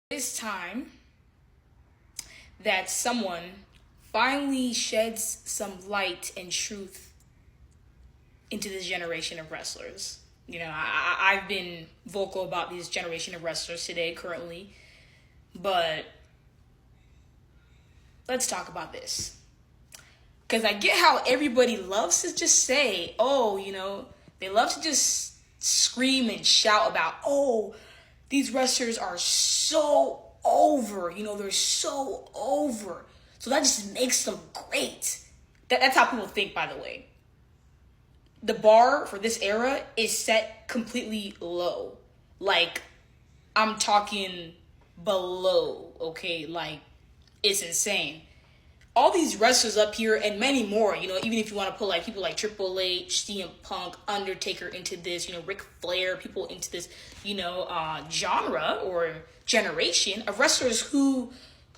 It's time that someone finally sheds some light and truth into this generation of wrestlers. I've been vocal about this generation of wrestlers today, currently, but let's talk about this. Because I get how everybody loves to just say, they love to just scream and shout about, these wrestlers are so over. They're so over. So that just makes them great. That's how people think, by the way. The bar for this era is set completely low. Like, I'm talking below, okay? Like, it's insane. All these wrestlers up here and many more, even if you want to put like people like Triple H, CM Punk, Undertaker into this, Ric Flair, people into this, genre or generation of wrestlers who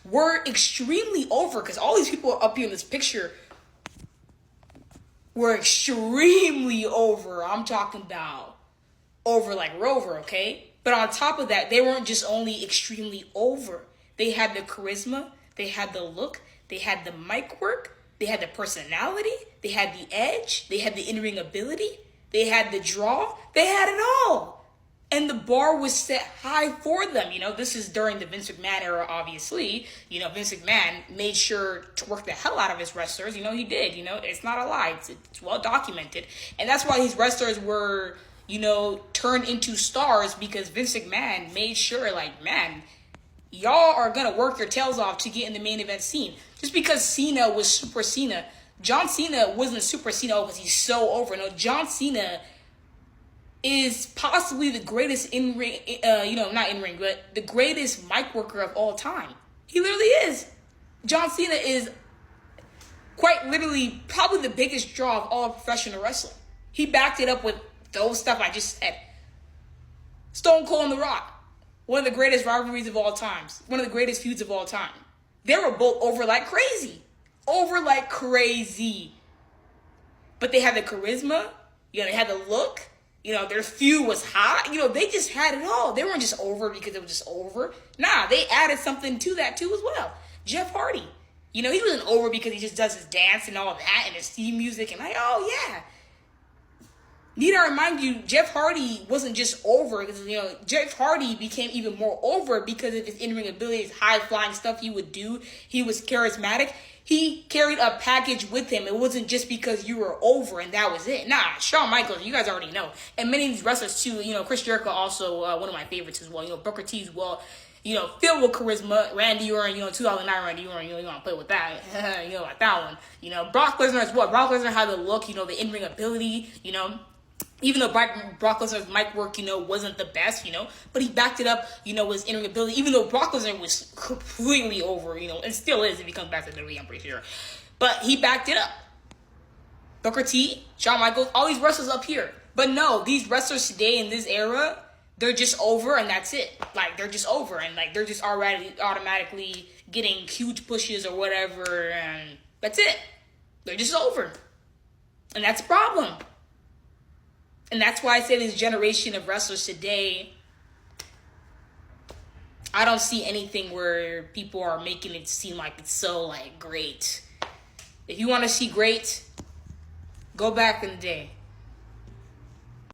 were extremely over, because all these people up here in this picture were extremely over. I'm talking about over like Rover, okay? But on top of that, they weren't just only extremely over. They had the charisma, they had the look, they had the mic work, they had the personality, they had the edge, they had the in-ring ability, they had the draw, they had it all. And the bar was set high for them. This is during the Vince McMahon era, obviously. Vince McMahon made sure to work the hell out of his wrestlers. He did. It's not a lie. It's well documented. And that's why these wrestlers were, turned into stars, because Vince McMahon made sure, y'all are going to work your tails off to get in the main event scene. Just because Cena was Super Cena, John Cena wasn't Super Cena because he's so over. No, John Cena is possibly the greatest in-ring, not in-ring, but the greatest mic worker of all time. He literally is. John Cena is quite literally probably the biggest draw of all professional wrestling. He backed it up with those stuff I just said. Stone Cold and The Rock, one of the greatest rivalries of all times, one of the greatest feuds of all time. They were both over like crazy. Over like crazy. But they had the charisma, they had the look, their feud was hot. They just had it all. They weren't just over because it was just over. Nah, they added something to that too as well. Jeff Hardy. He wasn't over because he just does his dance and all that and his theme music and Need I remind you, Jeff Hardy wasn't just over because, Jeff Hardy became even more over because of his in-ring abilities, high-flying stuff he would do. He was charismatic. He carried a package with him. It wasn't just because you were over and that was it. Nah, Shawn Michaels, you guys already know. And many of these wrestlers too, Chris Jericho also one of my favorites as well. Booker T as well. Filled with charisma. Randy Orton, 2009 Randy Orton, you want to play with that. Like that one. Brock Lesnar as well. Brock Lesnar had the look, the in-ring ability, even though Brock Lesnar's mic work, wasn't the best, but he backed it up, with his in-ring ability, even though Brock Lesnar was completely over, and still is if he comes back to WWE, I'm pretty sure. But he backed it up. Booker T, Shawn Michaels, all these wrestlers up here. But no, these wrestlers today in this era, they're just over and that's it. They're just over and, they're just already automatically getting huge pushes or whatever, and that's it. They're just over. And that's a problem. And that's why I say this generation of wrestlers today, I don't see anything where people are making it seem like it's so, great. If you want to see great, go back in the day.